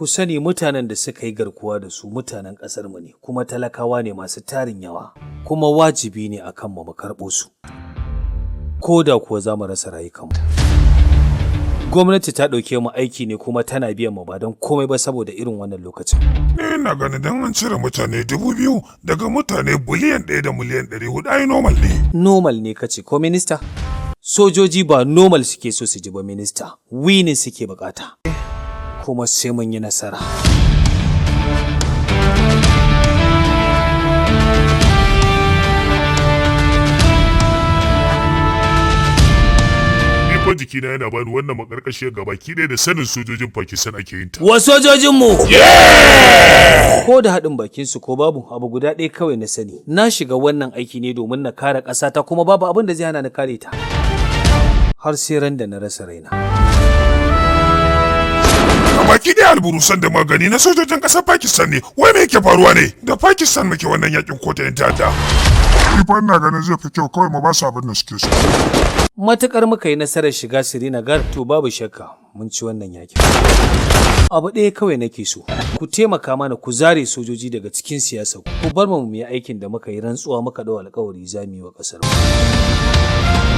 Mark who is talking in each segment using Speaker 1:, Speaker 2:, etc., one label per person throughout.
Speaker 1: Ku sani mutanen da suka yi garkuwa da su mutanen ƙasarmu ne, kuma talakawa ne masu tarin yawa, kuma wajibi ne a kanmu mu karɓo su. Ko da kuwa za mu rasa rayukanmu. Gwamnati ta ɗauke mu aiki ne kuma tana biyan mu ba don komai ba saboda irin wannan lokacin.
Speaker 2: Ni ina ganin dan an cire mutane 2,000 daga mutane biliyan 1 da miliyan 400 ai normal ne.
Speaker 1: Normal ne kace ko minista? Sojoji ba normal suke so su ji ba minista, winning suke bukata. Kuma sai mun yi nasara.
Speaker 2: Ko jikina yana bani wannan makarkashiyar gabaki ɗaya da sanin sojojin Pakistan ake yin ta.
Speaker 1: Wa sojojinmu! Ko da haɗin bakinsu ko babu abu guda ɗaya kawai na sani. Na shiga wannan aiki ne domin na kare ƙasata kuma babu abin da zai hana ni kare ta. Har sai ran da na rasa raina.
Speaker 2: Gabaki ɗaya alburusan da magani na sojojin ƙasar Pakistan ne. Wai me yake faruwa ne? Da Pakistan muke wannan yakin ko ta yin ta'adda. Ni fa ina ganin zai fi kyau kawai mu ba su abin da suke so.
Speaker 1: Matukar muka yi nasarar shiga Srinagar to babu shakka mun ci wannan yakin. Abu ɗaya kawai nake so, ku taimaka mana ku zare sojoji daga cikin siyasa ku bar mu yi aikin da muka yi rantsuwa muka dau alƙawari za mu yi wa ƙasar mu.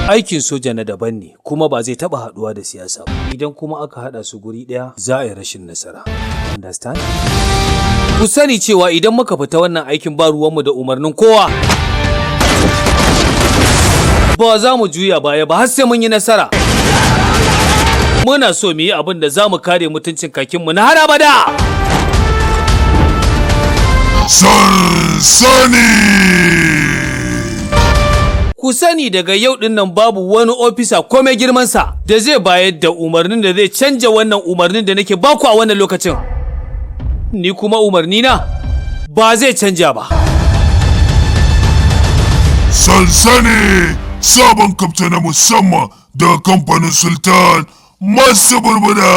Speaker 1: Aikin soja na daban ne kuma ba zai taɓa haɗuwa da siyasa ba. Idan kuma aka haɗa su guri ɗaya za a yi rashin nasara. Understand? Ku sani cewa idan muka fita wannan aikin ba ruwanmu da umarnin kowa. Ba za mu juya baya ba har sai mun yi nasara. Muna so mu yi abin da za mu kare mutuncin kakinmu na har abada.
Speaker 2: Sansani!
Speaker 1: Ku sani daga yau din nan babu wani ofisa ko mai girmansa da zai bayar da umarnin da zai canja wannan umarnin da nake baku a wannan lokacin. Ni kuma umarnina ba zai canja ba.
Speaker 2: Sansani! Sabon kafta na musamman daga kamfanin Sultan masu burbuda.